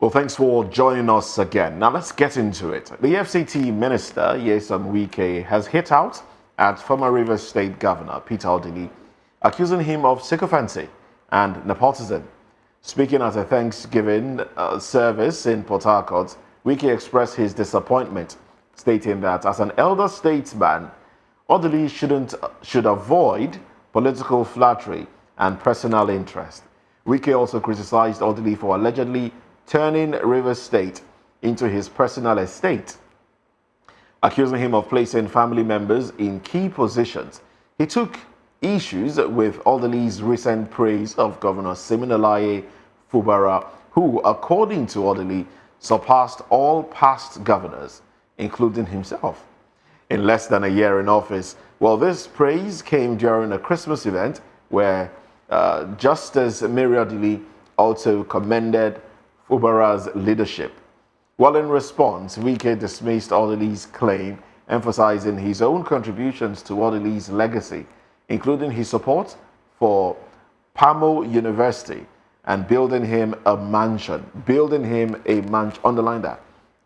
Well, thanks for joining us again. Now let's get into it. The FCT Minister, Nyesom Wike, has hit out at former Rivers State Governor Peter Odili, accusing him of sycophancy and nepotism. Speaking at a Thanksgiving service in Port Harcourt, Wike expressed his disappointment, stating that as an elder statesman, Odili should avoid political flattery and personal interest. Wike also criticized Odili for allegedly turning Rivers State into his personal estate, accusing him of placing family members in key positions. He took issues with Odili's recent praise of Governor Siminalayi Fubara, who, according to Odili, surpassed all past governors, including himself, in less than a year in office. Well, this praise came during a Christmas event where Justice Mary Odili also commended Fubara's leadership. Well, in response, Wike dismissed Odili's claim, emphasizing his own contributions to Odili's legacy, including his support for Pamo University and building him a mansion. Underline that.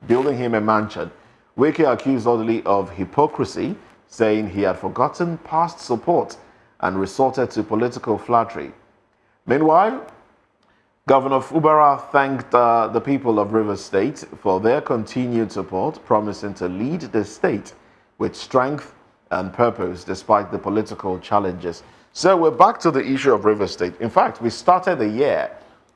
Building him a mansion. Wike accused Odili of hypocrisy, saying he had forgotten past support and resorted to political flattery. Meanwhile, Governor Fubara thanked the people of Rivers State for their continued support, promising to lead the state with strength and purpose despite the political challenges. So we're back to the issue of Rivers State. In fact, we started the year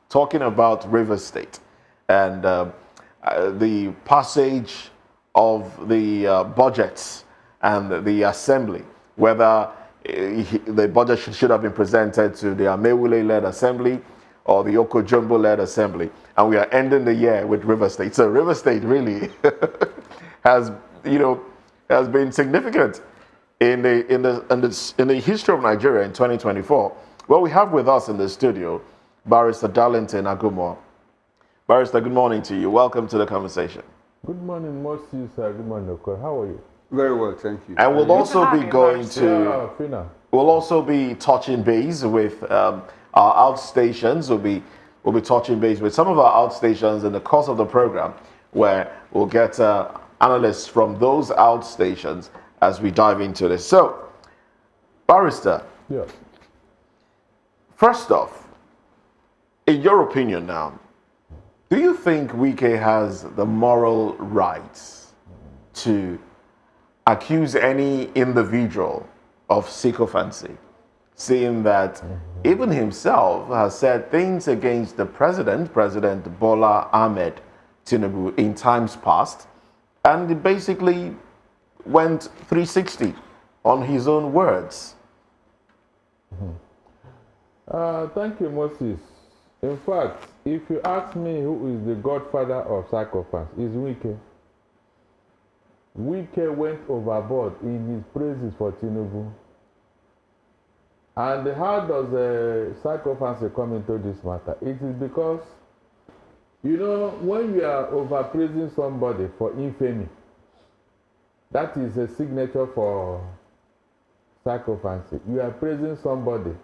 talking about Rivers State and the passage of the budgets and the assembly, whether the budget should have been presented to the Amewule-led assembly or the Okojumbo-led assembly, and we are ending the year with Rivers State. So Rivers State really has been significant in the history of Nigeria in 2024. Well, we have with us in the studio Barrister Darlington Agumo. Barrister, good morning to you. Welcome to the conversation. Good morning, Moses. Good morning, Okor. How are you? Very well, thank you. And we'll also be we'll also be touching base with our outstations. We'll be touching base with some of our outstations in the course of the program, where we'll get analysts from those outstations as we dive into this. So, Barrister, first off, in your opinion now, do you think Wike has the moral rights to accuse any individual of sycophancy, seeing that even himself has said things against the President Bola Ahmed Tinubu in times past, and he basically went 360 on his own words? Thank you, Moses. In fact, if you ask me who is the godfather of sycophants, it's Wike. Wike went overboard in his praises for Tinubu. And how does sycophancy come into this matter? It is because, when you are overpraising somebody for infamy, that is a signature for sycophancy. You are praising somebody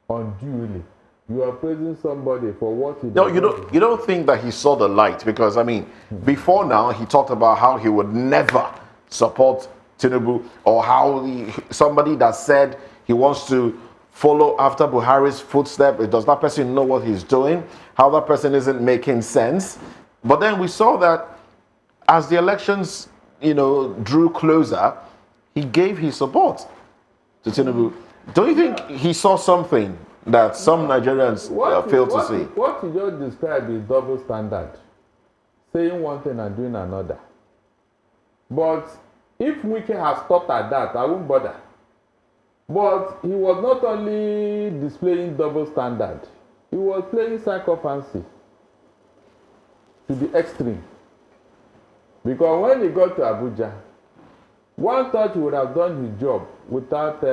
unduly. You are praising somebody for what he does. No, you don't think that he saw the light, because before now he talked about how he would never support Tinubu, or how somebody that said he wants to follow after Buhari's footsteps, does that person know what he's doing? How that person isn't making sense? But then we saw that as the elections, drew closer, he gave his support to Tinubu. Don't you think he saw something that some Nigerians fail to see? What you just described is double standard, saying one thing and doing another. But if Wike had stopped at that, I wouldn't bother. But he was not only displaying double standard, he was playing sycophancy to the extreme. Because when he got to Abuja, one thought he would have done his job without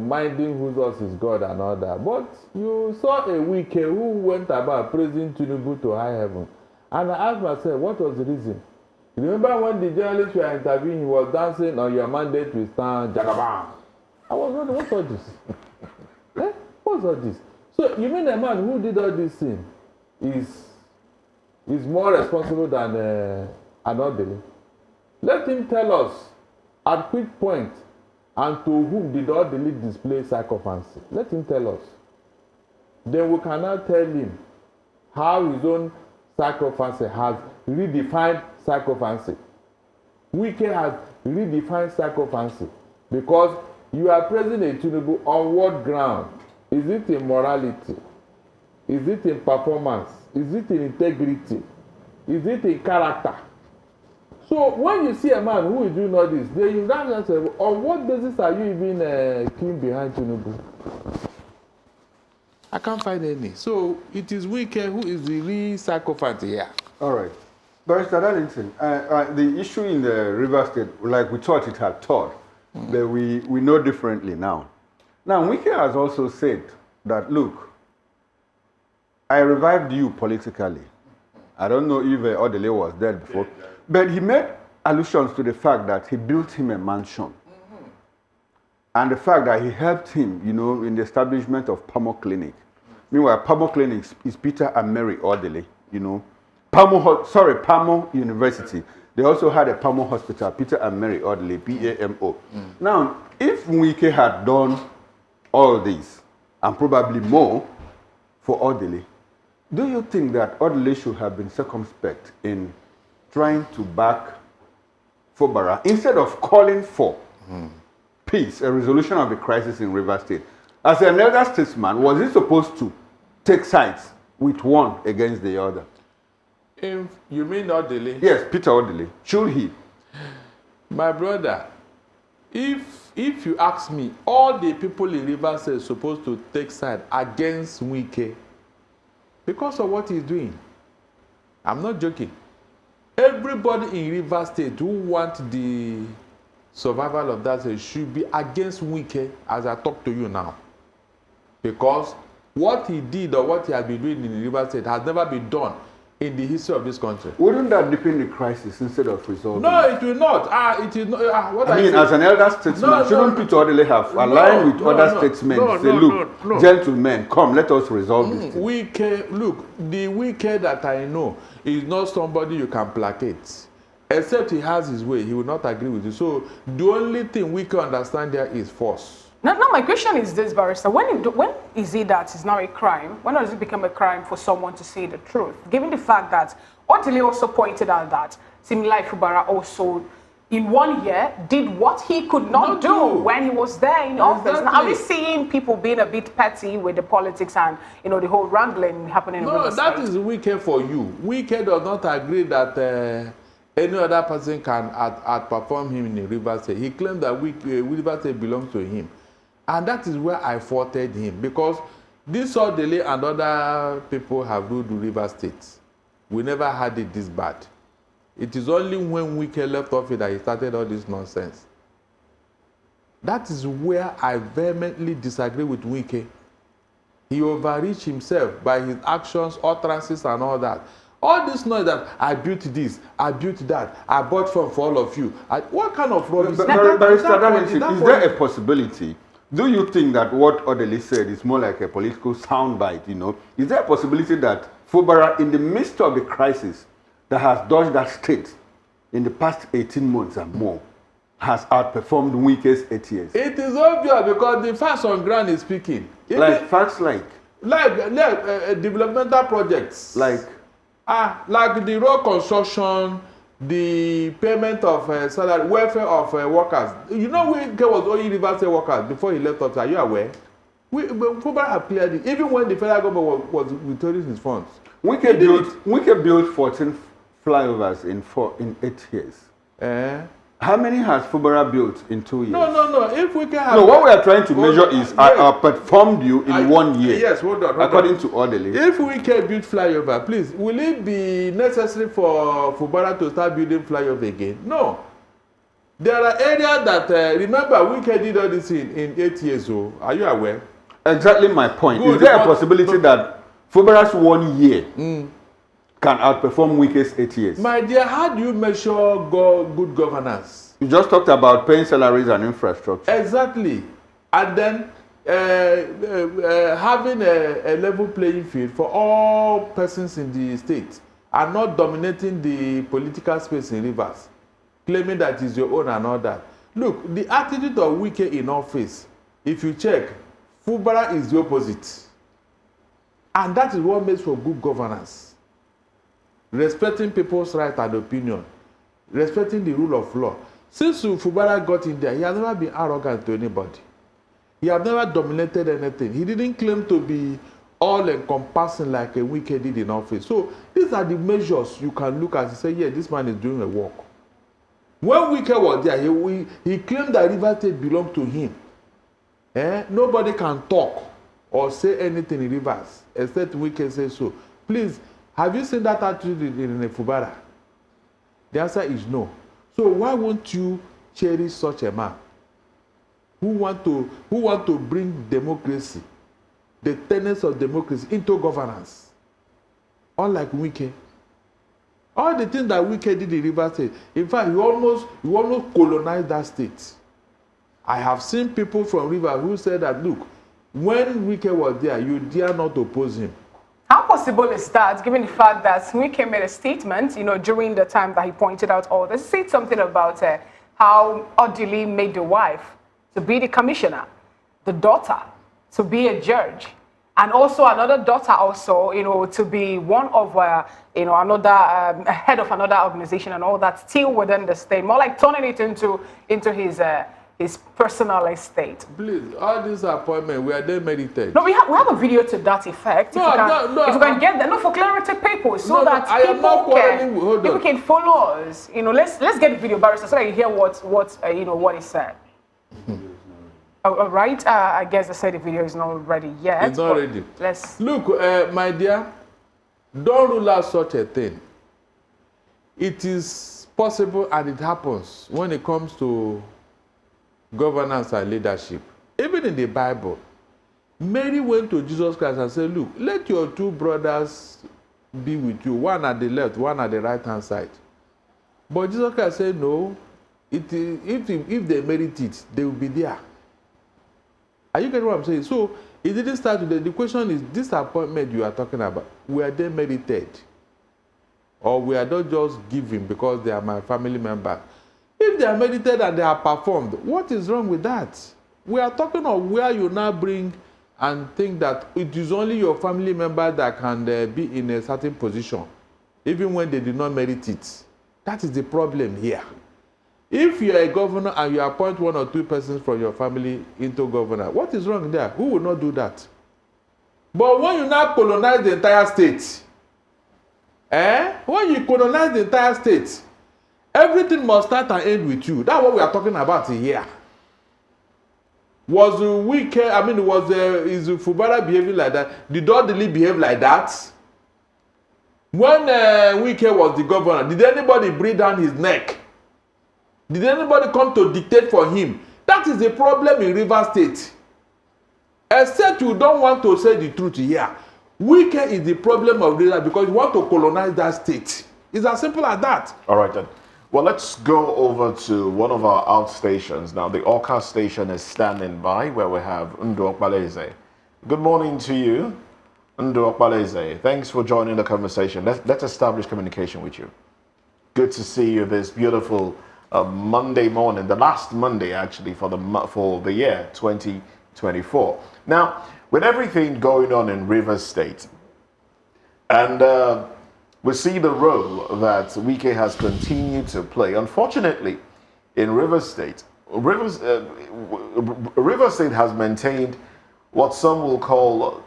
minding whose us is God and all that. But you saw a Wike who went about praising Tinubu to high heaven. And I asked myself, what was the reason? You remember when the journalists were interviewing, he was dancing on your mandate to stand, Jagabam. I was wondering, what's all this? What's all this? So you mean the man who did all this thing is more responsible than Anodele? Let him tell us at which point and to whom did Odele display sycophancy. Let him tell us. Then we cannot tell him how his own sycophancy has redefined sycophancy. Wike has redefined sycophancy because you are President Tinubu on what ground? Is it in morality? Is it in performance? Is it in integrity? Is it in character? So when you see a man who is doing all this, then you ask yourself, on what basis are you even clean behind Tinubu? I can't find any. So it is Wike who is the real sycophant here. All right. Barrister Darlington, the issue in the River State, like we thought it had thought, but we know differently now. Now, Wike has also said that, look, I revived you politically. I don't know if Odele was dead before, but he made allusions to the fact that he built him a mansion. And the fact that he helped him, you know, in the establishment of Pamo Clinic. Meanwhile, Pamo Clinic is Peter and Mary Odele, you know. Pamo University. They also had a Pamo Hospital, Peter and Mary Odele, PAMO. Now, if Wike had done all this, and probably more, for Odele, do you think that Odele should have been circumspect in trying to back Fubara instead of calling for peace, a resolution of the crisis in River State? As an elder statesman, was he supposed to take sides with one against the other? If you mean Odele? Yes, Peter Odele. Should he? My brother, if you ask me, all the people in River State are supposed to take side against Wike because of what he's doing. I'm not joking. Everybody in River State who want the survival of that state should be against Wike as I talk to you now. Because what he did or what he has been doing in the River State has never been done in the history of this country. Wouldn't that deepen the crisis instead of resolving No, it will not. It is not. What I mean, as an elder statesman, shouldn't Peter Odele have aligned with other statesmen? Say, look, gentlemen, come, let us resolve this thing. Wike, look, the Wike that I know is not somebody you can placate. Except he has his way, he will not agree with you. So the only thing Wike understand there is force. Now, my question is this, Barrister. When is it that it's now a crime? When does it become a crime for someone to say the truth? Given the fact that Odele also pointed out that Similai Fubara also, in 1 year, did what he could not do when he was there in office. Now, are we seeing people being a bit petty with the politics and, you know, the whole wrangling happening in River State? That is Wike for you. Wike does not agree that any other person can outperform him in the River State. He claimed that River State belongs to him. And that is where I faulted him, because this Odele and other people have ruled the River State. We never had it this bad. It is only when Wike left office that he started all this nonsense. That is where I vehemently disagree with Wike. He overreached himself by his actions, utterances, and all that. All this noise that I built this, I built that, I bought from for all of you. What kind of rubbish? Barrister Darlington, is there a possibility? Do you think that what Odele said is more like a political soundbite, you know? Is there a possibility that Fubara, in the midst of the crisis that has dodged that state in the past 18 months and more, has outperformed Wike's 8 years? It is obvious because the facts on ground is speaking. Facts like developmental projects. Like the road construction, the payment of salary, welfare of workers. You know, Wike was only River State workers before he left office. Are you aware? Fubara appeared it, even when the federal government was withholding his funds. Wike built 14 flyovers in 8 years. How many has Fubara built in 2 years? No. If Wike has... No, what we are trying to measure is performed you in 1 year. Yes, hold on. According to Odele. If Wike built flyover, please, will it be necessary for Fubara to start building flyover again? No. There are areas that, remember, Wike did all this in 8 years old. Are you aware? Exactly my point. Is there a possibility that Fubara's 1 year can outperform Wike's 8 years? My dear, how do you measure good governance? You just talked about paying salaries and infrastructure. Exactly. And then having a level playing field for all persons in the state and not dominating the political space in Rivers, claiming that is your own and all that. Look, the attitude of Wike in office, if you check, Fubara is the opposite. And that is what makes for good governance. Respecting people's right and opinion, respecting the rule of law. Since Fubara got in there, he has never been arrogant to anybody. He has never dominated anything. He didn't claim to be all-encompassing like a Wike did in office. So these are the measures you can look at and say, yeah, this man is doing a work. When Wike was there, he claimed that River State belonged to him. Nobody can talk or say anything in Rivers except Wike say so. Please, have you seen that attitude in Fubara? The answer is no. So why won't you cherish such a man who want to bring democracy, the tenets of democracy, into governance? Unlike Wike. All the things that Wike did in Rivers State, in fact, he almost colonized that state. I have seen people from Rivers who said that, look, when Wike was there, you dare not oppose him. How possible is that, given the fact that Wike made a statement, during the time that he pointed out all this, said something about how Odili made the wife to be the commissioner, the daughter to be a judge, and also another daughter also, to be one of, another head of another organization and all that, still within the state, more like turning it into his personal estate. Please, all these appointments, we are there meditate. No, we have a video to that effect. If you can get that, for clarity papers, so that people can follow us. Let's get the video, Barrister, so that you hear what he said. All right. I guess I said the video is not ready yet. It's not ready. Let's look, my dear. Don't rule out such a thing. It is possible, and it happens when it comes to governance and leadership. Even in the Bible, Mary went to Jesus Christ and said, look, let your two brothers be with you, one at the left, one at the right hand side. But Jesus Christ said, no, if they merit it, they will be there. Are you getting what I'm saying? So it didn't start today. The question is, this appointment you are talking about, were they merited? Or we are not just giving because they are my family member? If they are merited and they are performed, what is wrong with that? We are talking of where you now bring and think that it is only your family member that can be in a certain position, even when they did not merit it. That is the problem here. If you are a governor and you appoint one or two persons from your family into governor, what is wrong there? Who will not do that? But when you now colonize the entire state, when you colonize the entire state, everything must start and end with you. That's what we are talking about here. Was Wike, is Fubara behaving like that? Did Odili behave like that? When Wike was the governor, did anybody breathe down his neck? Did anybody come to dictate for him? That is the problem in Rivers State. Except you don't want to say the truth here. Wike is the problem of Rivers because you want to colonize that state. It's as simple as that. All right, then. Well, let's go over to one of our outstations. Now, the Oka station is standing by where we have Ndo Okbaleze. Good morning to you, Ndo Okbaleze. Thanks for joining the conversation. Let's establish communication with you. Good to see you this beautiful Monday morning, the last Monday actually for the year 2024. Now, with everything going on in Rivers State, and we see the role that Wike has continued to play. Unfortunately, in Rivers State, Rivers State has maintained what some will call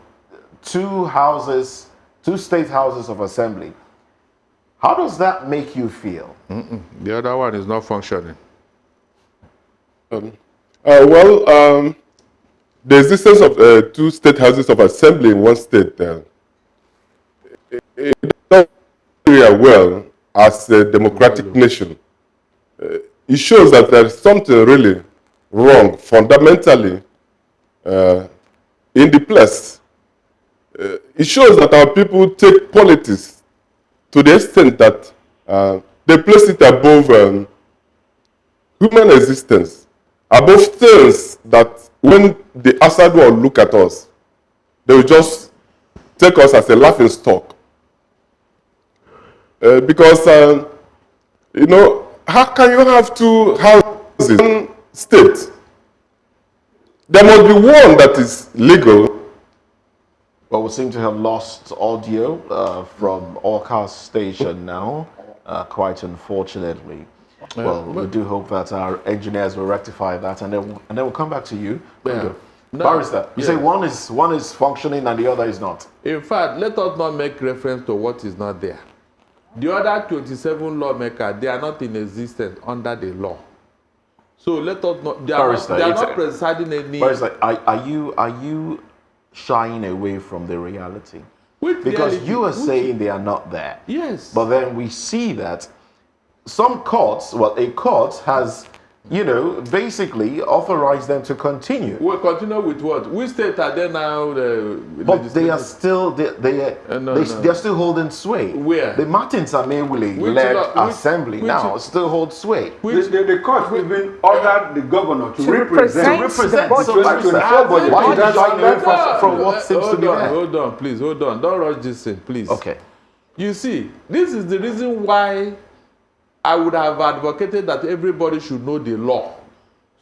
two state houses of assembly. How does that make you feel? The other one is not functioning. The existence of two state houses of assembly in one state well as a democratic nation. It shows that there's something really wrong fundamentally in the place. It shows that our people take politics to the extent that they place it above human existence, above things that when the outside world look at us, they will just take us as a laughing stock. Because, you know, how can you have two houses in one state? There must be one that is legal. Well, we seem to have lost audio from Orca station now, quite unfortunately. Well, we do hope that our engineers will rectify that, and then we'll come back to you. Yeah. No, Barrister, you yeah. say one is functioning and the other is not. In fact, let us not make reference to what is not there. The other 27 lawmakers, they are not in existence under the law. So let us not. They are not presiding any. Barrister, are you shying away from the reality? Because you are saying they are not there. Yes. But then we see that some courts, well, a court has, you know, basically authorized them to continue. We'll continue with what? Which state are they now? But they are still they are still holding sway. Where? The Martins Amewule led assembly now still hold sway. The court even ordered the governor to represent the budget. Why did you away from what seems to be there? Hold on, please, hold on. Don't rush this thing, please. Okay. You see, this is the reason why I would have advocated that everybody should know the law.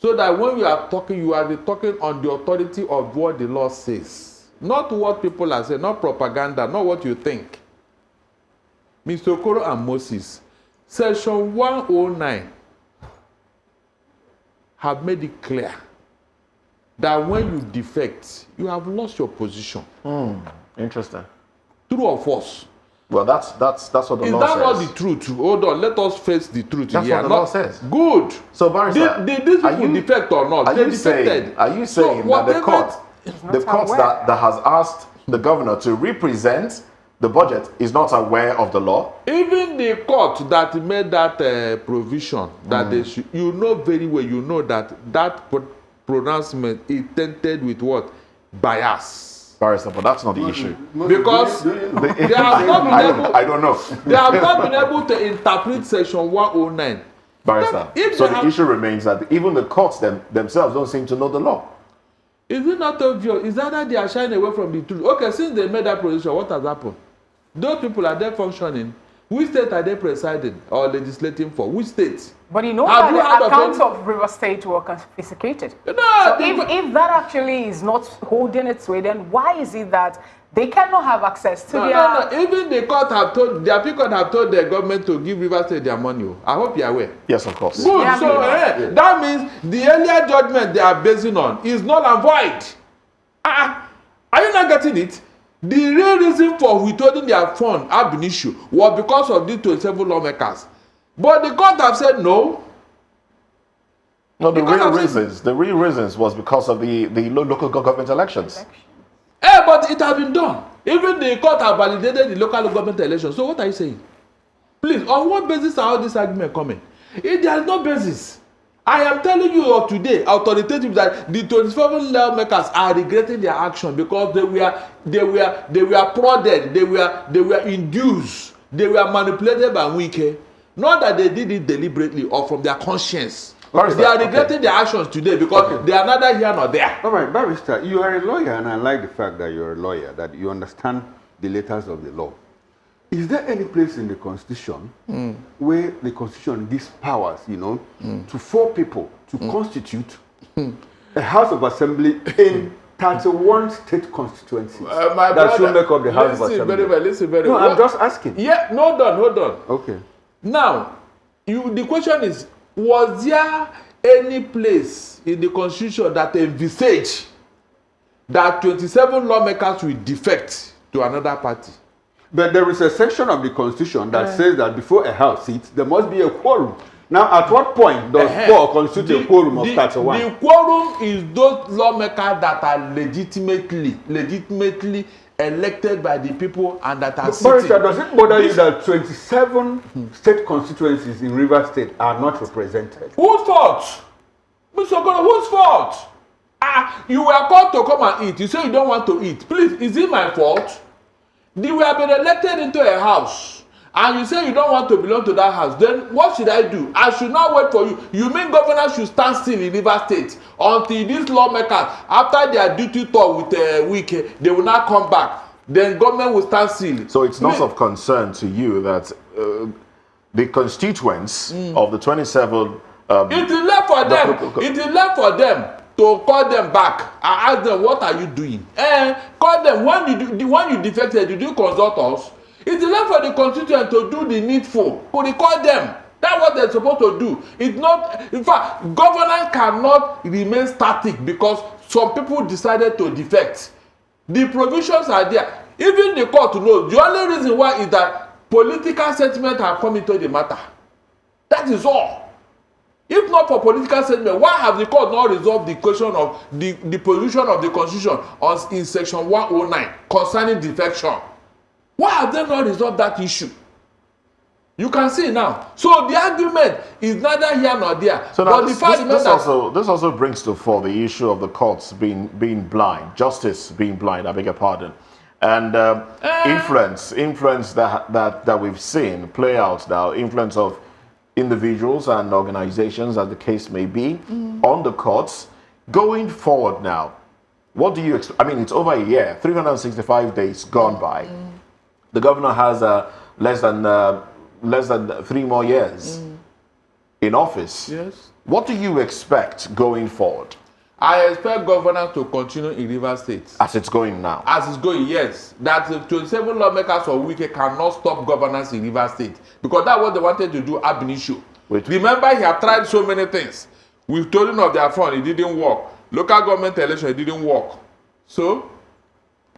So that when you are talking, you are talking on the authority of what the law says. Not what people are saying, not propaganda, not what you think. Mr. Okoro and Moses, Section 109 have made it clear that when you defect, you have lost your position. Interesting. True or false? Well, that's what the law says. Is that not the truth? Hold on, let us face the truth. That's here. what the law says. Good. So, Barrister, Did these people defect or not? They defected. Are you saying that the court that has asked the governor to represent the budget is not aware of the law? Even the court that made that provision, that they should, you know very well, you know that pronouncement is tainted with what? Bias. Barrister, but that's not the issue. Because they have not been able. I don't know. They have not been able to interpret Section 109. Barrister, so the issue remains that even the courts themselves don't seem to know the law. Is it not obvious? Is that they are shying away from the truth? Okay, since they made that provision, what has happened? Those people, are they functioning? Which state are they presiding or legislating for? Which state? But you know that the accounts of River State were confiscated. No, so if that actually is not holding its way, then why is it that they cannot have access to their... No. Even the court have told, their people have told the government to give River State their money. I hope you are aware. Yes, of course. Good. Yeah, so that means the earlier judgment they are basing on is null and void. Are you not getting it? The real reason for withholding their fund ab initio was because of these 27 lawmakers. But the court have said no. No, the real reasons was because of the local government elections. But it has been done. Even the court have validated the local government elections. So what are you saying? Please, on what basis are all these arguments coming? If there is no basis, I am telling you today, authoritative, that the 27 lawmakers are regretting their action because they were prodded, they were induced, they were manipulated by Wike. Not that they did it deliberately or from their conscience. They are regretting their actions today because they are neither here nor there. All right, Barrister, you are a lawyer, and I like the fact that you're a lawyer, that you understand the letters of the law. Is there any place in the Constitution where the Constitution gives powers, to 4 people to constitute a House of Assembly in 31 state constituencies that should make up the House of Assembly? Listen very well. I'm just asking. Yeah, hold on. Okay. Now, the question is, was there any place in the Constitution that envisaged that 27 lawmakers will defect to another party? But there is a section of the Constitution that says that before a House sits, there must be a quorum. Now, at what point does 4 constitute a quorum of 31? The quorum is those lawmakers that are legitimately elected by the people and that are sitting. Barrister, does it bother you that 27 state constituencies in River State are not represented? Whose fault? Mr. Okoro, whose fault? You were called to come and eat. You say you don't want to eat. Please, is it my fault? We have been elected into a house, and you say you don't want to belong to that house, then what should I do? I should not wait for you. You mean governors should stand still in Rivers State until these lawmakers, after their duty tour with Wike, they will not come back. Then government will stand still. So it's not of concern to you that the constituents of the 27... it is left for them. It is left for them to call them back and ask them, what are you doing? Call them. When you defected, did you consult us? It is left for the constituent to do the needful, to recall them. That's what they're supposed to do. It's not, in fact, governance cannot remain static because some people decided to defect. The provisions are there. Even the court knows. The only reason why is that political sentiment have come into the matter. That is all. If not for political sentiment, why have the court not resolved the question of the provision of the constitution in section 109 concerning defection? Why have they not resolved that issue? You can see now. So the argument is neither here nor there. So now this also brings to fore the issue of the courts being blind, justice being blind, I beg your pardon. And influence that we've seen play out now, influence of individuals and organizations, as the case may be, on the courts. Going forward now, what do you expect? I mean, it's over a year, 365 days gone by. The governor has less than 3 more years in office. Yes. What do you expect going forward? I expect governors to continue in Rivers State. As it's going now? As it's going, yes. That 27 lawmakers of Wike cannot stop governance in Rivers State. Because that's what they wanted to do ab initio. Remember, he had tried so many things. We told him of their fund, it didn't work. Local government election, it didn't work. So,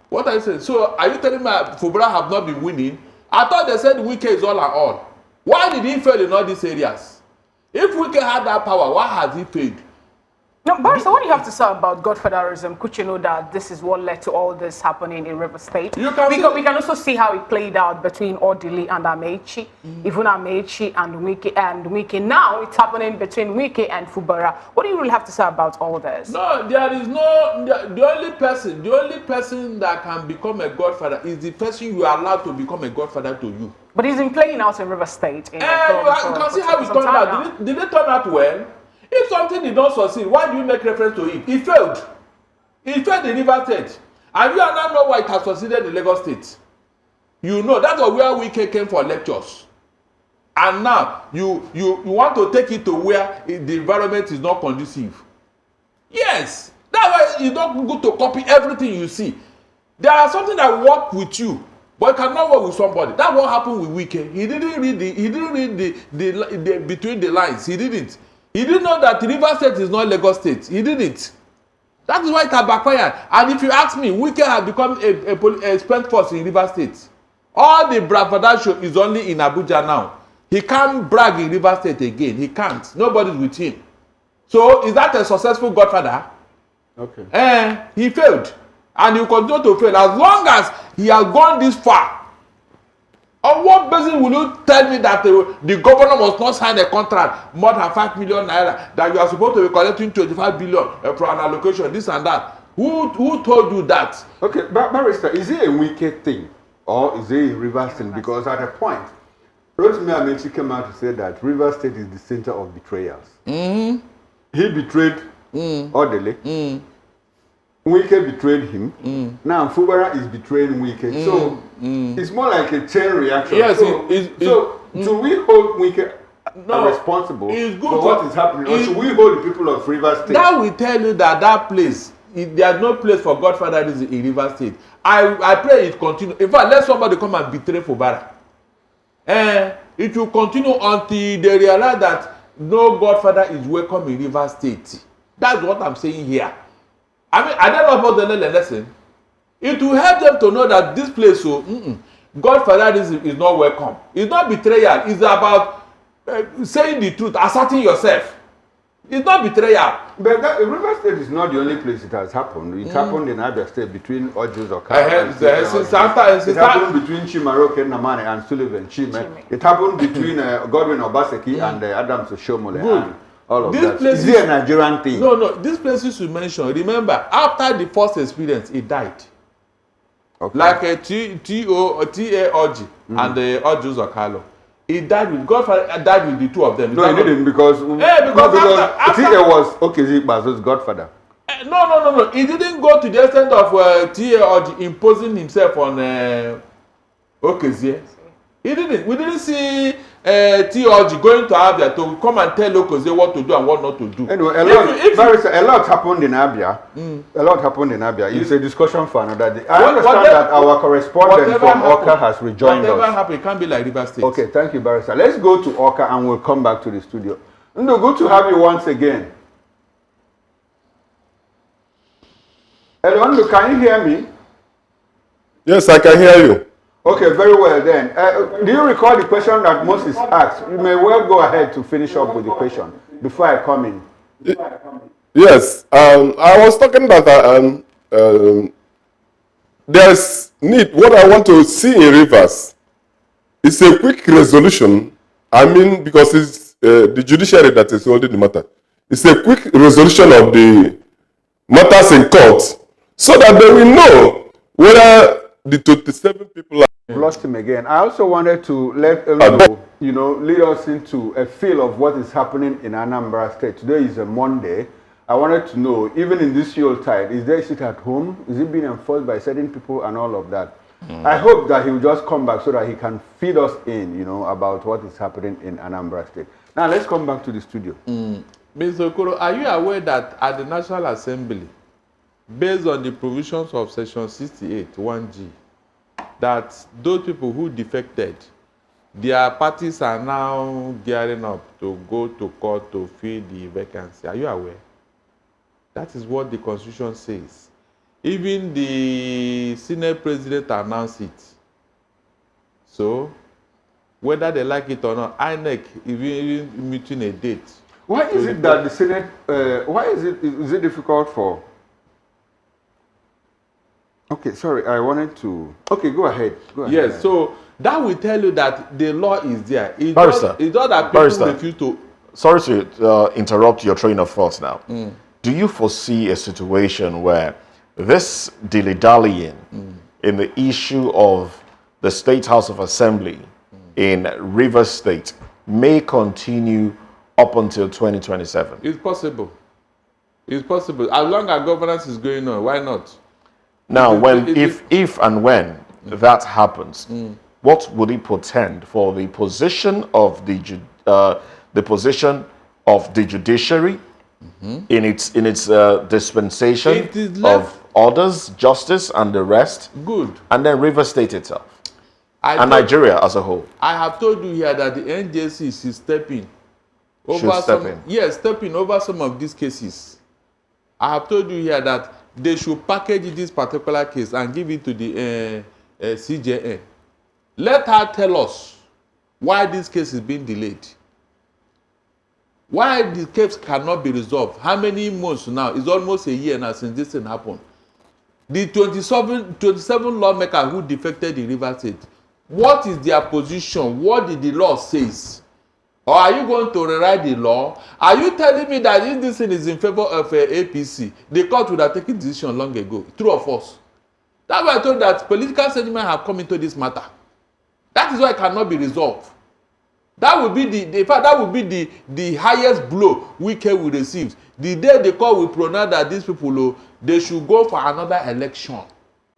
what are you saying? So, are you telling me Fubara have not been winning? I thought they said Wike is all and all. Why did he fail in all these areas? If Wike had that power, why has he failed? No, Barrister, what do you have to say about godfatherism? Could you know that this is what led to all this happening in River State? We can also see how it played out between Odili and Amechi, even Amechi and Wike. Now it's happening between Wike and Fubara. What do you really have to say about all this? No, there is no. The only person that can become a godfather is the person you are allowed to become a godfather to you. But he's been playing out in River State. You can see how it turned out. Did it turn out well? If something did not succeed, why do you make reference to it? It failed. It failed in River State. And you now know why it has succeeded in Lagos State. You know, that's where Wike came for lectures. And now, you want to take it to where the environment is not conducive. Yes. That's why it's not good to copy everything you see. There are something that work with you, but it cannot work with somebody. That's what happened with Wike. He didn't read the between the lines. He didn't. He didn't know that River State is not Lagos State. He didn't. That is why it has backfired. And if you ask me, Wike has become a spent force in River State. All the bravado is only in Abuja now. He can't brag in River State again. He can't. Nobody's with him. So is that a successful godfather? Okay. He failed. And he will continue to fail as long as he has gone this far. On what basis will you tell me that the governor must not sign a contract more than 5 million naira, that you are supposed to be collecting 25 billion for an allocation, this and that? Who told you that? Okay, but Barrister, is it a wicked thing or is it a River State? Because at a point, Rotimi Amechi came out to say that River State is the center of betrayals. He betrayed Odele. Wike betrayed him. Now Fubara is betraying Wike. So it's more like a chain reaction. Yes, so do we hold Wike responsible for what is happening? Or should we hold the people of River State? That will tell you that place, there's no place for godfatherism in River State. I pray it continue. In fact, let somebody come and betray Fubara. It will continue until they realize that no godfather is welcome in River State. That's what I'm saying here. I mean, I don't know about the lesson. It will help them to know that this place, godfatherism is not welcome. It's not betrayal. It's about saying the truth, asserting yourself. It's not betrayal. But River State is not the only place it has happened. It happened in Abia State between Ojus Okada. It happened between Chimaroke Namane and Sullivan Chime. It happened between Godwin Obaseki and Adams Oshomole. Good. All of that. Is it a Nigerian thing? No. These places you mentioned, remember, after the first experience, it died. Okay. Like a T.A. and the Orji Zokalo. He died with Godfather. Died with the two of them. No, he didn't because because T.A. was Okezie Godfather. No. He didn't go to the extent of T.A. Orji imposing himself on Okezie. He didn't. We didn't see T.A. Orji going to Abia to come and tell Okezie what to do and what not to do. Anyway, a lot happened in Abia. A lot happened in Abia. It's a discussion for another day. I understand that our correspondent from Awka has rejoined us. Whatever happened, it can't be like River State. Okay, thank you, Barrister. Let's go to Awka and we'll come back to the studio. Ndo, good to have you once again. Hello, Ndo, can you hear me? Yes, I can hear you. Okay, very well then. Do you recall the question that Moses asked? You may well go ahead to finish up with the question before I come in. Yes, I was talking about there's need. What I want to see in Rivers is a quick resolution. I mean, because it's the judiciary that is holding the matter. It's a quick resolution of the matters in court so that they will know whether the 27 people are. Lost him again. I also wanted to let lead us into a feel of what is happening in Anambra State. Today is a Monday. I wanted to know, even in this Yuletide, is there sit at home? Is it being enforced by certain people and all of that? I hope that he will just come back so that he can feed us in, about what is happening in Anambra State. Now let's come back to the studio. Mr. Okoro, are you aware that at the National Assembly, based on the provisions of Section 68, 1G, that those people who defected, their parties are now gearing up to go to court to fill the vacancy? Are you aware? That is what the Constitution says. Even the Senate President announced it. So, whether they like it or not, INEC even meeting a date. Why is it that the Senate, is it difficult for? Okay, sorry, I wanted to. Okay, go ahead. Yes, so that will tell you that the law is there. It's Barrister, not that people refuse to. Sorry to interrupt your train of thought now. Do you foresee a situation where this dilly-dallying in the issue of the State House of Assembly in Rivers State may continue up until 2027? It's possible. It's possible. As long as governance is going on, why not? Now, if and when that happens, what would it portend for the position of the judiciary in its dispensation of orders, justice, and the rest? Good. And then River State itself and Nigeria as a whole. I have told you here that the NJC is stepping over stepping over some of these cases. I have told you here that they should package this particular case and give it to the CJN. Let her tell us why this case is being delayed. Why the case cannot be resolved. How many months now? It's almost a year now since this thing happened. The 27 lawmakers who defected in River State, what is their position? What did the law say? Or are you going to rewrite the law? Are you telling me that if this thing is in favor of APC, the court would have taken decision long ago? True or false? That's why I told that political sentiment have come into this matter. That is why it cannot be resolved. That would be the highest blow Wike will receive. The day the court will pronounce that these people, they should go for another election.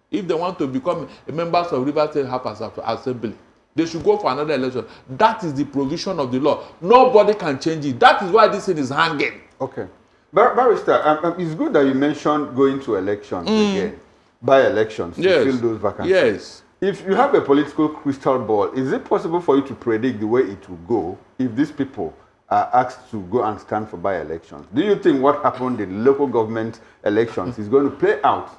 If they want to become members of River State House of Assembly, they should go for another election. That is the provision of the law. Nobody can change it. That is why this thing is hanging. Okay. Barrister, it's good that you mentioned going to elections again, by elections, to fill those vacancies. Yes. If you have a political crystal ball, is it possible for you to predict the way it will go if these people are asked to go and stand for by-elections? Do you think what happened in local government elections is going to play out?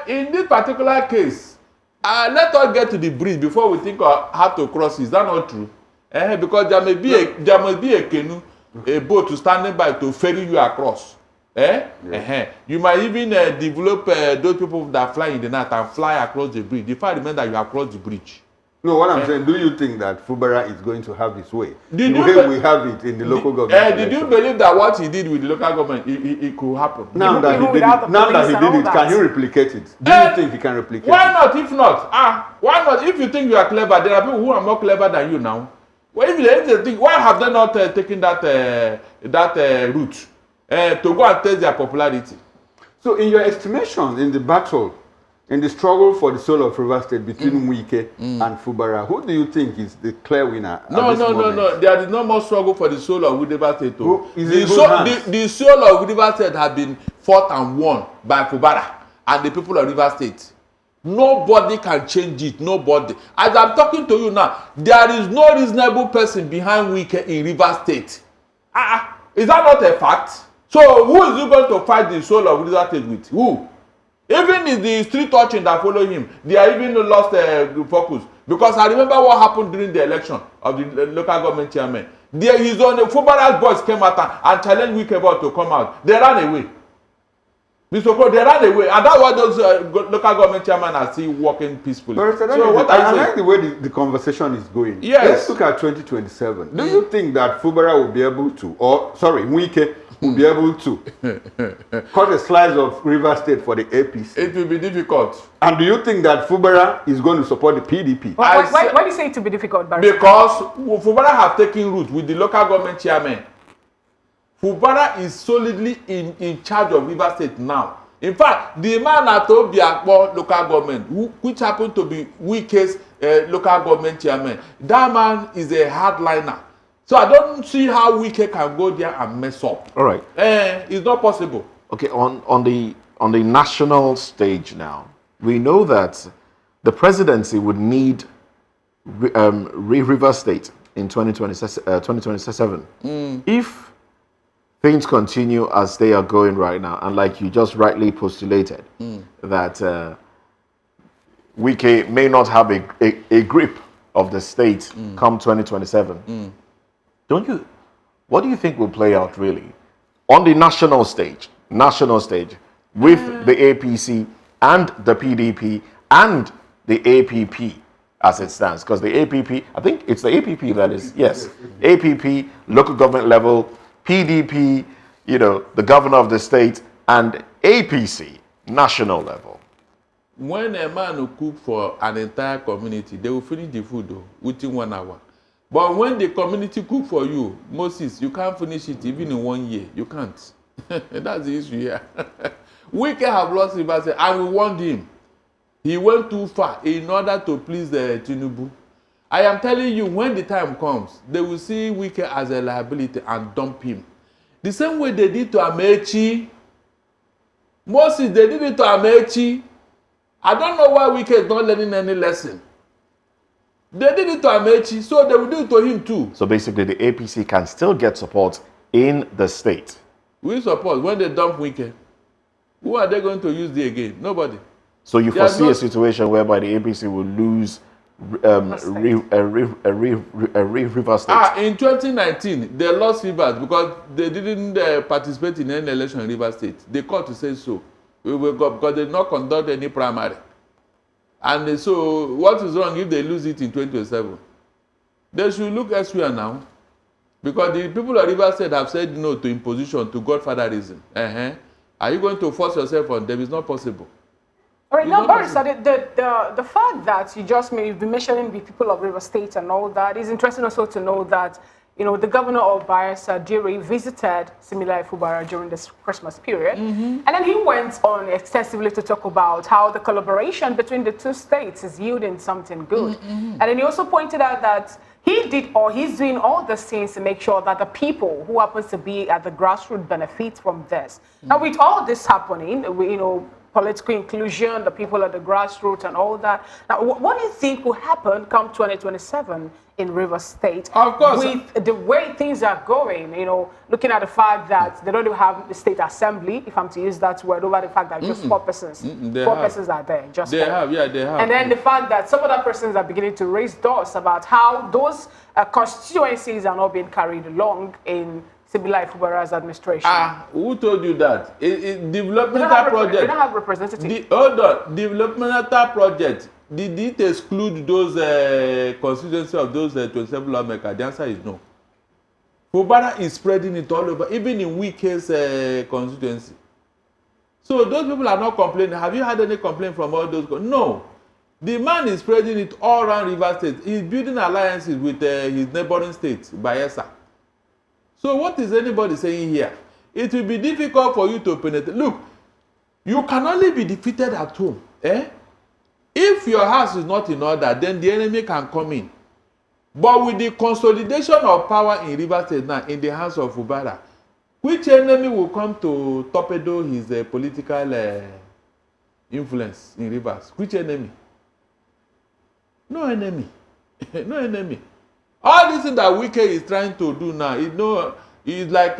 In this particular case, let us get to the bridge before we think of how to cross it. Is that not true? Because there must be a canoe, a boat to standing by to ferry you across. You might even develop those people that fly in the night and fly across the bridge. The fact remains that you have crossed the bridge. No, what I'm saying, do you think that Fubara is going to have his way? Did the way we have it in the local government Did you believe that what he did with the local government, it could happen? Now that he did it, can he replicate it? Do you think he can replicate why it? not? If not, why not? If you think you are clever, there are people who are more clever than you now. Well, if they think, why have they not taken that route to go and test their popularity? So, in your estimation, in the battle, in the struggle for the soul of River State between Wike and Fubara, who do you think is the clear winner? No. There is no more struggle for the soul of River State. The soul of River State has been fought and won by Fubara and the people of River State. Nobody can change it. Nobody. As I'm talking to you now, there is no reasonable person behind Wike in River State. Is that not a fact? So who is you going to fight the soul of River State with? Who? Even in the street urchin that follow him, they are even lost focus. Because I remember what happened during the election of the local government chairman. His own Fubara's boys came out and challenged Wike about to come out. They ran away. Mr. Okoro, they ran away, and that's why those local government chairmen are still working peacefully. So what I like the way the conversation is going. Yes. Let's look at 2027. Do you think that Fubara will be able to, Wike will be able to cut a slice of River State for the APC? It will be difficult. And do you think that Fubara is going to support the PDP? Why do you say it will be difficult, Barrister? Because Fubara have taken root with the local government chairman. Fubara is solidly in charge of River State now. In fact, the man at Obiakpo local government, which happened to be Wike's local government chairman, that man is a hardliner. So I don't see how Wike can go there and mess up. All right. It's not possible. Okay, on the national stage now, we know that the presidency would need River State in 2027. If things continue as they are going right now, and like you just rightly postulated, that Wike may not have a grip of the state come 2027. What do you think will play out really on the national stage with the APC and the PDP and the APP as it stands? Because the APP, I think it's the APP that is, yes, APP, local government level, PDP, the governor of the state, and APC, national level. When a man will cook for an entire community, they will finish the food within 1 hour. But when the community cook for you, Moses, you can't finish it even in 1 year. You can't. That's the issue here. Wike have lost River State, and we warned him. He went too far in order to please Tinubu. I am telling you, when the time comes, they will see Wike as a liability and dump him. The same way they did to Amechi. Moses, they did it to Amechi. I don't know why Wike is not learning any lesson. They did it to Amechi, so they will do it to him too. So basically, the APC can still get support in the state. We support when they dump Wike. Who are they going to use the again? Nobody. So you foresee a situation whereby the APC will lose River State? In 2019, they lost Rivers because they didn't participate in any election in River State. They called to say so. Because they did not conduct any primary. And so, what is wrong if they lose it in 2027? They should look elsewhere now. Because the people of River State have said no to imposition, to godfatherism. Are you going to force yourself on them? It's not possible. All right, now, Barrister, the fact that you've been mentioning the people of River State and all that is interesting also to know that, the governor of Bayelsa, Jere, visited Similai Fubara during this Christmas period. And then he went on extensively to talk about how the collaboration between the two states is yielding something good. And then he also pointed out that he's doing all the things to make sure that the people who happens to be at the grassroots benefit from this. Now, with all this happening, political inclusion, the people at the grassroots and all that. Now, what do you think will happen come 2027 in River State? Of course. With the way things are going, looking at the fact that they don't even have the state assembly, if I'm to use that word, over the fact that just 4 persons. Persons are there. Just they 4. have, yeah, they have. And then the fact that some other persons are beginning to raise doors about how those constituencies are not being carried along in Sibilai Fubara's administration. Who told you that? Developmental project. They don't have representatives. Developmental project did it exclude those constituency of those 27 lawmakers? The answer is no. Fubara is spreading it all over, even in Wike's constituency. So those people are not complaining. Have you had any complaint from all those? No. The man is spreading it all around Rivers State. He's building alliances with his neighboring states, Bayelsa. So what is anybody saying here? It will be difficult for you to penetrate. Look, you can only be defeated at home. If your house is not in order, then the enemy can come in. But with the consolidation of power in Rivers State now in the hands of Fubara, which enemy will come to torpedo his political influence in Rivers? Which enemy? No enemy. No enemy. All this thing that Wike is trying to do now, it's like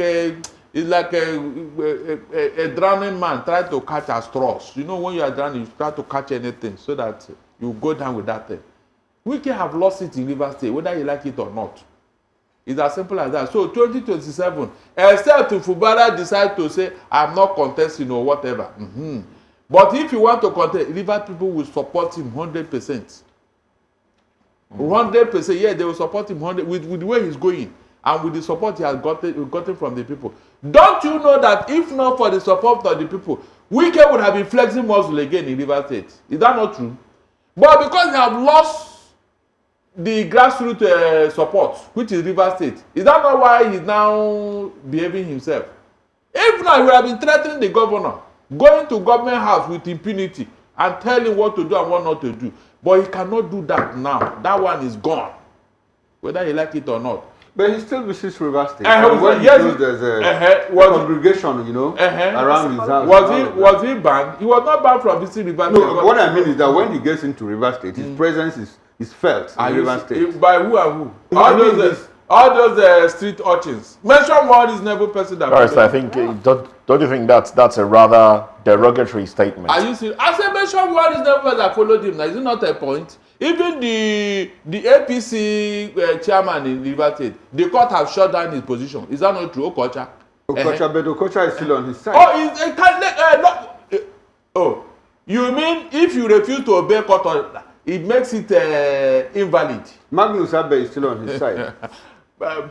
a drowning man trying to catch a straws. You know, when you are drowning, you try to catch anything so that you go down with that thing. Wike have lost it in Rivers State, whether you like it or not. It's as simple as that. So 2027, except if Fubara decide to say, I'm not contesting or whatever. But if you want to contest, Rivers people will support him 100%. 100%, yeah, they will support him 100 with the way he's going and with the support he has gotten from the people. Don't you know that if not for the support of the people, Wike would have been flexing muscle again in Rivers State? Is that not true? But because they have lost the grassroots support, which is Rivers State, is that not why he's now behaving himself? If not, he would have been threatening the governor, going to government house with impunity and telling what to do and what not to do. But he cannot do that now. That one is gone, whether he like it or not. But he still visits Rivers State. When he knows there's a congregation, you know, around his house. Was he banned? He was not banned from visiting Rivers State. No, what I mean is that when he gets into Rivers State, his presence is felt in Rivers State. By who and who? All those street urchins. Mention one reasonable person that. First, I think, don't you think that's a rather derogatory statement? Are you serious? I said mention one reasonable person that followed him. Now, is it not a point? Even the APC chairman in Rivers State, the court have shut down his position. Is that not true, Okocha? But Okocha is still on his side. Oh, you mean if you refuse to obey court order, it makes it invalid? Magnus Abe is still on his side.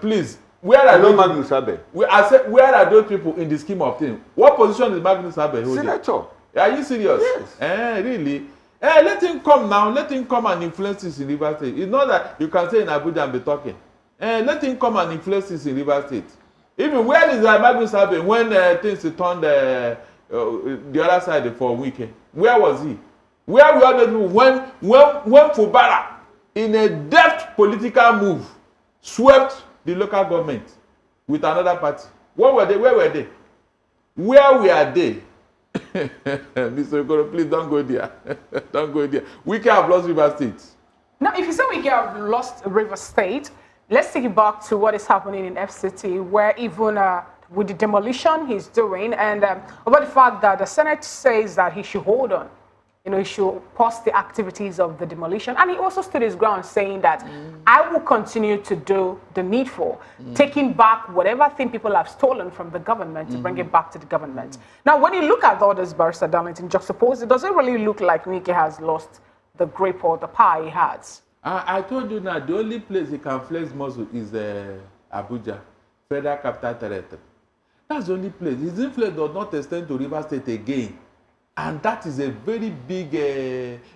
Please, where are those? Magnus Abe. I said, where are those people in the scheme of things? What position is Magnus Abe holding? Senator. Are you serious? Yes. Really? Let him come now. Let him come and influence this in Rivers State. It's not that you can say in Abuja and be talking. Let him come and influence this in Rivers State. Even where is Magnus Abe when things turned the other side for a weekend? Where was he? Where were the people when Fubara, in a deft political move, swept the local government with another party? Where were they? Where were they? Where were they? Mr. Okoro, please don't go there. Don't go there. Wike have lost Rivers State. Now, if you say Wike have lost Rivers State, let's take it back to what is happening in FCT, where even with the demolition he's doing, and about the fact that the Senate says that he should hold on. You know, he should pause the activities of the demolition. And he also stood his ground saying that I will continue to do the needful, taking back whatever thing people have stolen from the government to bring it back to the government. Now, when you look at all this, Barrister Darlington, juxtaposed, does it really look like Wike has lost the grip or the power he has? I told you now, the only place he can flex muscle is Abuja, Federal Capital Territory. That's the only place. His influence does not extend to Rivers State again. And that is a very big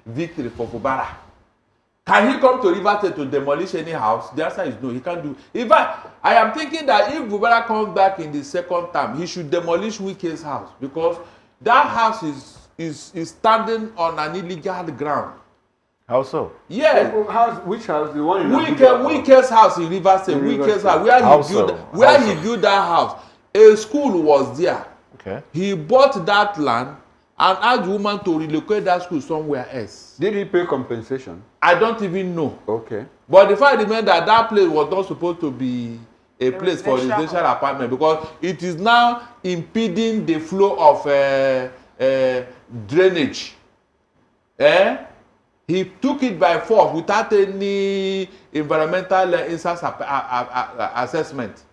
victory for Fubara. Can he come to Rivers State to demolish any house? The answer is no, he can't do it. In fact, I am thinking that if Fubara comes back in the second term, he should demolish Wike's house, because that house is standing on an illegal ground. How so? Yeah. Which house? The one in Wike's house in Rivers State. Wike's house, where he built that house. A school was there. Okay. He bought that land and asked the woman to relocate that school somewhere else. Did he pay compensation? I don't even know. Okay. But the fact remains that that place was not supposed to be a place for residential apartment, because it is now impeding the flow of drainage. He took it by force without any environmental impact assessment.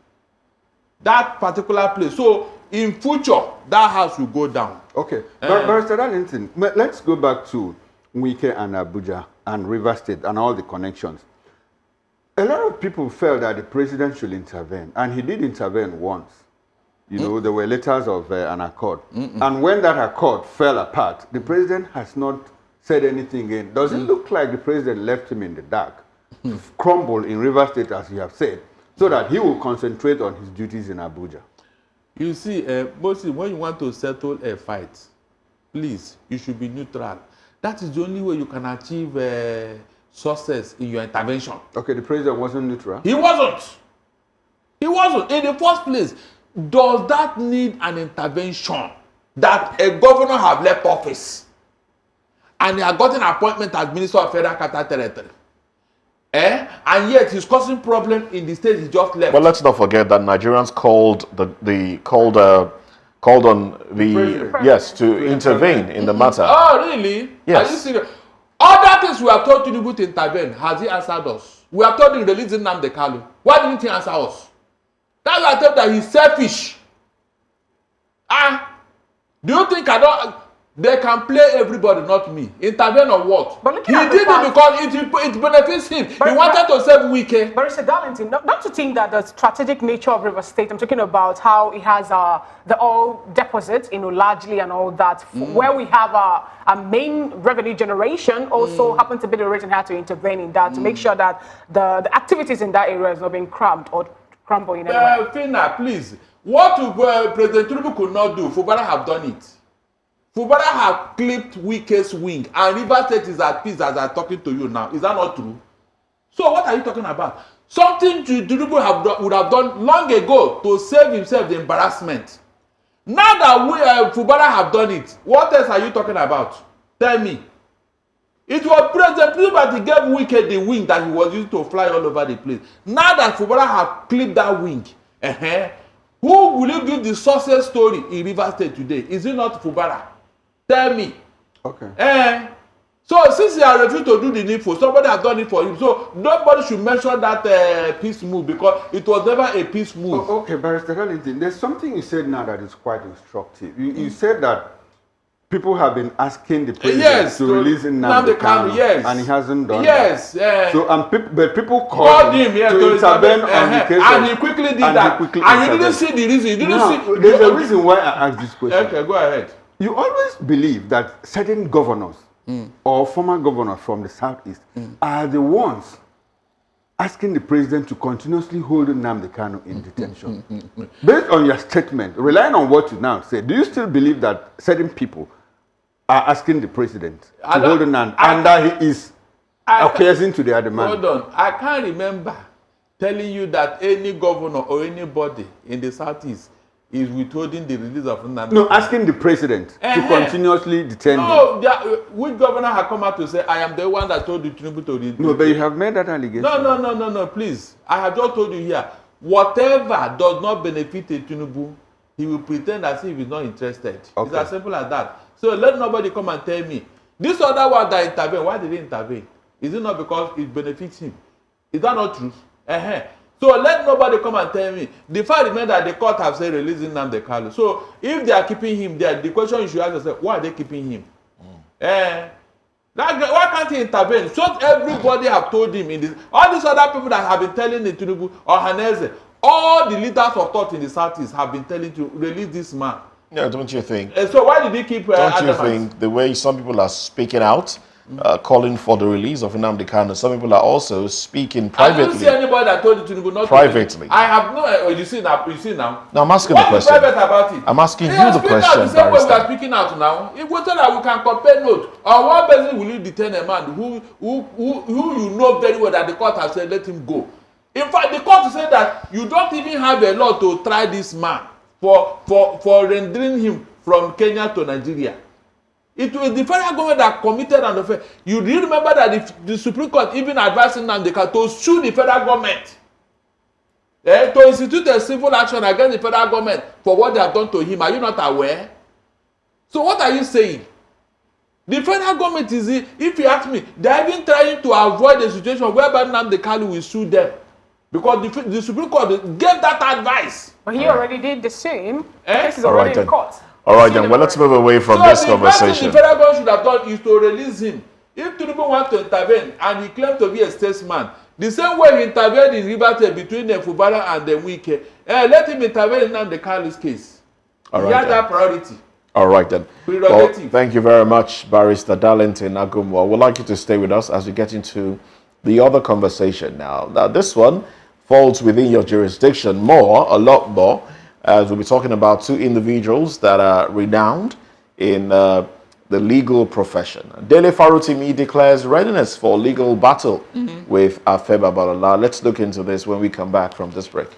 That particular place. So in future, that house will go down. Okay. Barrister Darlington, let's go back to Wike and Abuja and Rivers State and all the connections, a lot of people felt that the president should intervene, and he did intervene once. You know, there were letters of an accord. And when that accord fell apart, the president has not said anything again. Does it look like the president left him in the dark to crumble in Rivers State, as you have said, so that he will concentrate on his duties in Abuja? You see, mostly when you want to settle a fight, please, you should be neutral. That is the only way you can achieve success in your intervention. Okay, the president wasn't neutral? He wasn't. He wasn't. In the first place, does that need an intervention that a governor have left office and he has got an appointment as Minister of Federal Capital Territory? And yet he's causing problem in the state he just left. But let's not forget that Nigerians called on the yes to intervene in the matter. Oh, really? Yes. Are you serious? Other things we have told Tinubu to intervene. Has he answered us? We have told him releasing Nnamdi Kanu. Why didn't he answer us? That's why I told that he's selfish. Do you think they can play everybody, not me? Intervene on what? But he did it because it benefits him. He wanted to save Wike. But Mr. Darlington, not to think that the strategic nature of River State, I'm talking about how it has the oil deposits, largely and all that, where we have a main revenue generation, also happen to be the region had to intervene in that to make sure that the activities in that area is not being cramped or crumble in any way. Fina, please. What President Tinubu could not do, Fubara have done it. Fubara have clipped Wike's wing, and Rivers State is at peace as I'm talking to you now. Is that not true? So what are you talking about? Something Tinubu would have done long ago to save himself the embarrassment. Now that Fubara have done it, what else are you talking about? Tell me. It was President Tinubu that gave Wike the wing that he was using to fly all over the place. Now that Fubara have clipped that wing, who will you give the success story in Rivers State today? Is it not Fubara? Tell me. Okay. So since he has refused to do the needful, somebody has done it for him. So nobody should mention that peace move because it was never a peace move. Okay, Barrister Darlington, there's something you said now that is quite instructive. You said that people have been asking the president to release Nnamdi Kanu, and he hasn't done that. So, but people called him to intervene on the case, and he quickly did that. And you didn't see the reason. There's a reason why I asked this question. Okay, go ahead. You always believe that certain governors or former governors from the southeast are the ones asking the president to continuously hold Nnamdi Kanu in detention. Based on your statement, relying on what you now said, do you still believe that certain people are asking the president to hold Nnamdi and that he is acquiescing to their demand? Hold on. I can't remember telling you that any governor or anybody in the southeast is withholding the release of Nnamdi. No, asking the president to continuously detain him. No, which governor has come out to say, I am the one that told you Tinubu to release? No, but you have made that allegation. No, please. I have just told you here, whatever does not benefit Tinubu, he will pretend as if he's not interested. Okay. It's as simple as that. So let nobody come and tell me. This other one that intervened, why did he intervene? Is it not because it benefits him? Is that not true? So let nobody come and tell me. The fact remains that the court have said releasing Nnamdi Kanu. So if they are keeping him there, the question you should ask yourself, why are they keeping him? Why can't he intervene? So everybody have told him in this. All these other people that have been telling the Tinubu or Haneze, all the leaders of thought in the Southeast have been telling to release this man. Yeah, don't you think? So why did he keep don't you think the way some people are speaking out, calling for the release of Nnamdi Kanu, some people are also speaking privately. I didn't see anybody that told the Tinubu not privately. I have no. You see now. Now I'm asking what the question. What is private about it? I'm asking you the question. The same way we are speaking out now. If we tell that we can compare note, or one person will you detain a man who you know very well that the court has said let him go. In fact, the court said that you don't even have a law to try this man for rendering him from Kenya to Nigeria. It was the federal government that committed an offense. You do remember that the Supreme Court even advising Nnamdi Kanu to sue the federal government, to institute a civil action against the federal government for what they have done to him. Are you not aware? So what are you saying? The federal government is, if you ask me, they are even trying to avoid a situation whereby Nnamdi Kanu will sue them. Because the Supreme Court gave that advice. But he already did the same. The case is already in court. All right, then. Well, let's move away from this conversation. The federal government should have done is to release him. If Tinubu wants to intervene and he claims to be a statesman, the same way he intervened in Rivers State between the Fubara and the Wike, let him intervene in the Carlos case. He had that priority. All right then. Well, thank you very much, Barrister Darlington Agumwa. We'd like you to stay with us as we get into the other conversation now. Now, this one falls within your jurisdiction a lot more, as we'll be talking about two individuals that are renowned in the legal profession. Dele Farutimi declares readiness for legal battle with Afeba Balala. Let's look into this when we come back from this break.